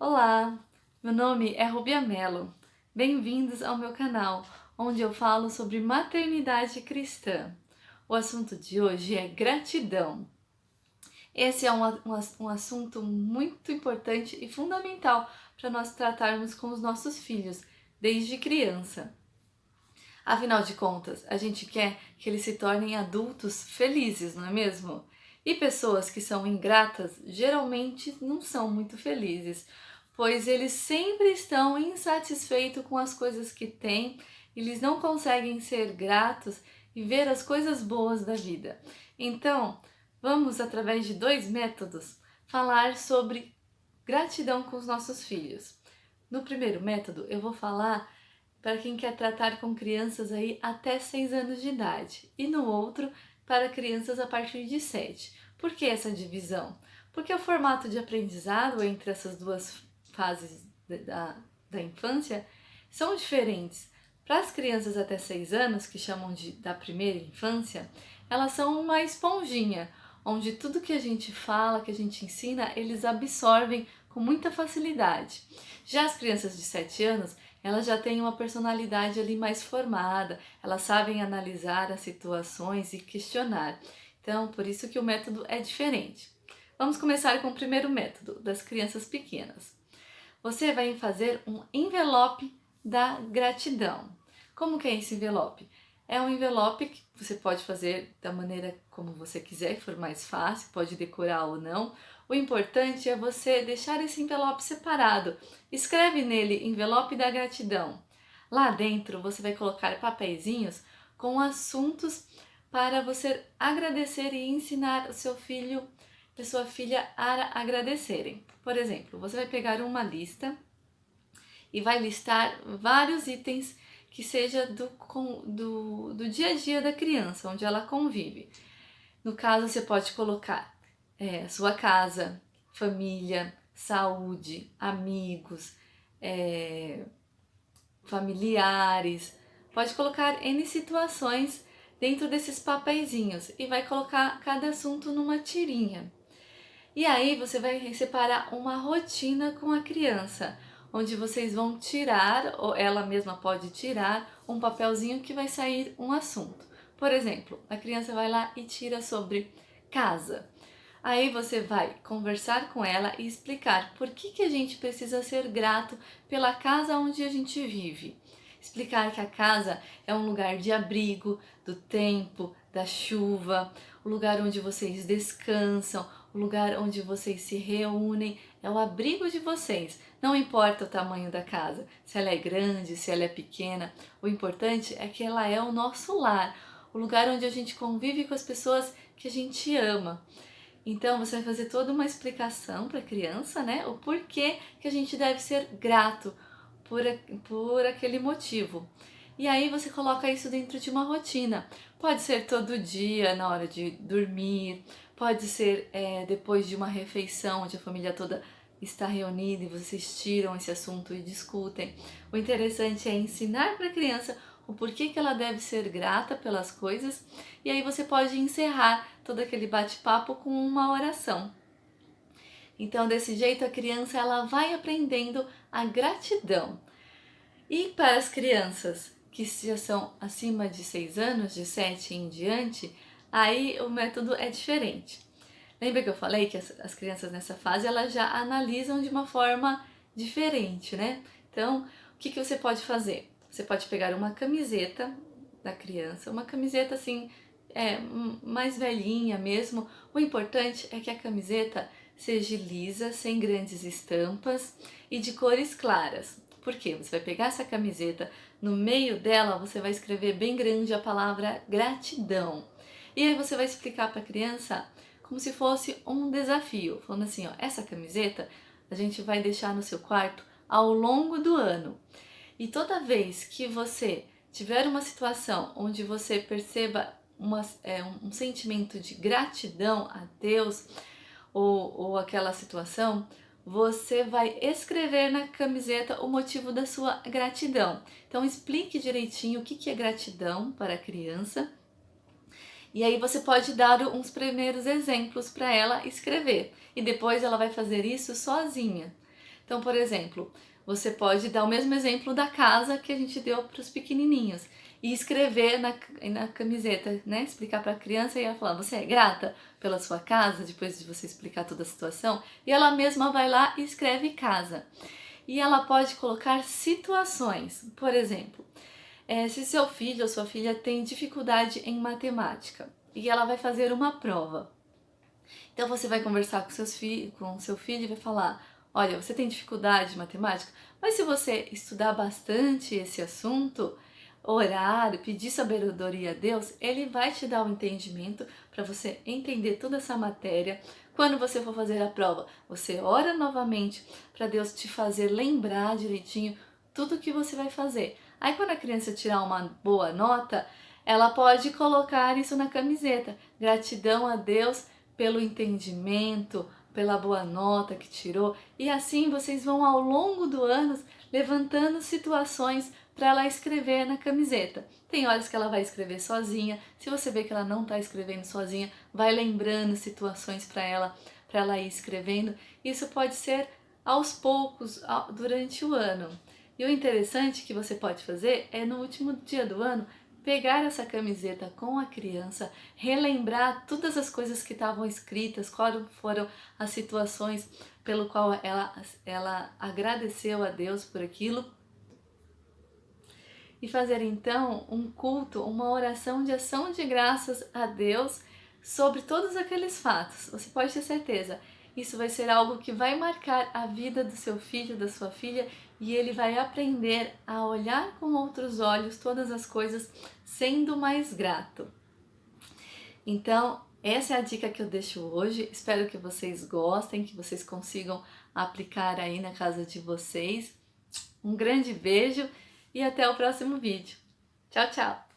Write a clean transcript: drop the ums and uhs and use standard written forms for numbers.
Olá, meu nome é Rubia Mello. Bem-vindos ao meu canal, onde eu falo sobre maternidade cristã. O assunto de hoje é gratidão. Esse é um assunto muito importante e fundamental para nós tratarmos com os nossos filhos, desde criança. Afinal de contas, a gente quer que eles se tornem adultos felizes, não é mesmo? E pessoas que são ingratas geralmente não são muito felizes, pois eles sempre estão insatisfeitos com as coisas que têm, eles não conseguem ser gratos e ver as coisas boas da vida. Então, vamos, através de dois métodos, falar sobre gratidão com os nossos filhos. No primeiro método, eu vou falar para quem quer tratar com crianças aí até 6 anos de idade e no outro para crianças a partir de 7. Por que essa divisão? Porque o formato de aprendizado entre essas duas fases da infância são diferentes. Para as crianças até 6 anos, que chamam da primeira infância, elas são uma esponjinha, onde tudo que a gente fala, que a gente ensina, eles absorvem com muita facilidade. Já as crianças de 7 anos, elas já têm uma personalidade ali mais formada, elas sabem analisar as situações e questionar. Então, por isso que o método é diferente. Vamos começar com o primeiro método, das crianças pequenas. Você vai fazer um envelope da gratidão. Como que é esse envelope? É um envelope que você pode fazer da maneira como você quiser, que for mais fácil, pode decorar ou não. O importante é você deixar esse envelope separado. Escreve nele envelope da gratidão. Lá dentro você vai colocar papeizinhos com assuntos para você agradecer e ensinar o seu filho e sua filha a agradecerem. Por exemplo, você vai pegar uma lista e vai listar vários itens que seja do dia a dia da criança, onde ela convive. No caso, você pode colocar sua casa, família, saúde, amigos, familiares. Pode colocar N situações dentro desses papeizinhos e vai colocar cada assunto numa tirinha. E aí você vai separar uma rotina com a criança, onde vocês vão tirar, ou ela mesma pode tirar, um papelzinho que vai sair um assunto. Por exemplo, a criança vai lá e tira sobre casa. Aí você vai conversar com ela e explicar por que a gente precisa ser grato pela casa onde a gente vive. Explicar que a casa é um lugar de abrigo, do tempo, da chuva, o lugar onde vocês descansam, o lugar onde vocês se reúnem, é o abrigo de vocês. Não importa o tamanho da casa, se ela é grande, se ela é pequena, o importante é que ela é o nosso lar, o lugar onde a gente convive com as pessoas que a gente ama. Então você vai fazer toda uma explicação para a criança, né? O porquê que a gente deve ser grato por aquele motivo. E aí você coloca isso dentro de uma rotina. Pode ser todo dia, na hora de dormir, pode ser depois de uma refeição, onde a família toda está reunida e vocês tiram esse assunto e discutem. O interessante é ensinar para a criança o porquê que ela deve ser grata pelas coisas, e aí você pode encerrar todo aquele bate-papo com uma oração. Então, desse jeito, a criança ela vai aprendendo a gratidão. E para as crianças que já são acima de 6 anos, de 7 em diante, aí o método é diferente. Lembra que eu falei que as crianças nessa fase elas já analisam de uma forma diferente, né? Então, o que você pode fazer? Você pode pegar uma camiseta da criança, uma camiseta assim, mais velhinha mesmo. O importante é que a camiseta seja lisa, sem grandes estampas e de cores claras. Por quê? Você vai pegar essa camiseta, no meio dela você vai escrever bem grande a palavra gratidão. E aí você vai explicar para a criança como se fosse um desafio, falando assim, ó, essa camiseta a gente vai deixar no seu quarto ao longo do ano. E toda vez que você tiver uma situação onde você perceba um sentimento de gratidão a Deus ou aquela situação, você vai escrever na camiseta o motivo da sua gratidão. Então explique direitinho o que é gratidão para a criança. E aí você pode dar uns primeiros exemplos para ela escrever. E depois ela vai fazer isso sozinha. Então, por exemplo, você pode dar o mesmo exemplo da casa que a gente deu para os pequenininhos e escrever na camiseta, né? Explicar para a criança e ela falar: você é grata pela sua casa, depois de você explicar toda a situação, e ela mesma vai lá e escreve casa. E ela pode colocar situações, por exemplo, se seu filho ou sua filha tem dificuldade em matemática e ela vai fazer uma prova. Então você vai conversar com seu filho e vai falar: olha, você tem dificuldade em matemática, mas se você estudar bastante esse assunto, orar, pedir sabedoria a Deus, Ele vai te dar o entendimento para você entender toda essa matéria. Quando você for fazer a prova, você ora novamente para Deus te fazer lembrar direitinho tudo que você vai fazer. Aí quando a criança tirar uma boa nota, ela pode colocar isso na camiseta. Gratidão a Deus pelo entendimento, pela boa nota que tirou, e assim vocês vão ao longo do ano levantando situações para ela escrever na camiseta. Tem horas que ela vai escrever sozinha, se você vê que ela não está escrevendo sozinha, vai lembrando situações para ela ir escrevendo. Isso pode ser aos poucos, durante o ano. E o interessante que você pode fazer é no último dia do ano, pegar essa camiseta com a criança, relembrar todas as coisas que estavam escritas, quais foram as situações pelo qual ela agradeceu a Deus por aquilo, e fazer então um culto, uma oração de ação de graças a Deus sobre todos aqueles fatos. Você pode ter certeza, isso vai ser algo que vai marcar a vida do seu filho, da sua filha, e ele vai aprender a olhar com outros olhos todas as coisas sendo mais grato. Então, essa é a dica que eu deixo hoje. Espero que vocês gostem, que vocês consigam aplicar aí na casa de vocês. Um grande beijo e até o próximo vídeo. Tchau, tchau!